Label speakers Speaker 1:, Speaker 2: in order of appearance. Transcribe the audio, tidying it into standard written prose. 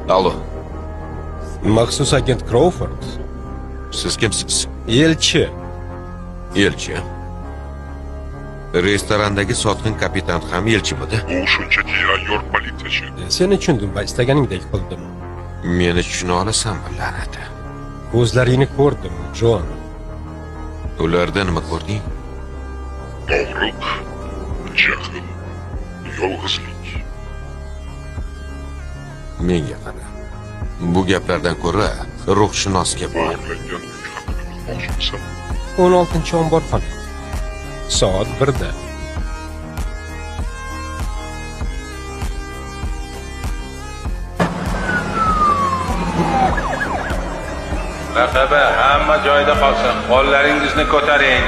Speaker 1: Alo,
Speaker 2: Maxsus agent Crawford.
Speaker 1: siz kimsiz?
Speaker 2: Elchi.
Speaker 1: Elchi. Restorandagi sotqin kapitan ham elchimidi?
Speaker 3: U shunchaki ayyor politsiyachi.
Speaker 2: Seni tushundim va istaganingdek qildim.
Speaker 1: Meni tushuna olasanmi, la'nati?
Speaker 2: Ko'zlaringni ko'rdim, Jon.
Speaker 1: Ularda nima ko'rding?
Speaker 3: Og'riq, jahl, yolg'izlik.
Speaker 1: Menga qara. Bu gaplardan ko'ra ruhshunosga bor.
Speaker 3: O'g'irlangan yuk haqida bilmoqchimisan?
Speaker 2: 16-omborxona. Soat 1da.
Speaker 4: Marhaba, hamma joyida qolsin. Qo'llaringizni ko'taring.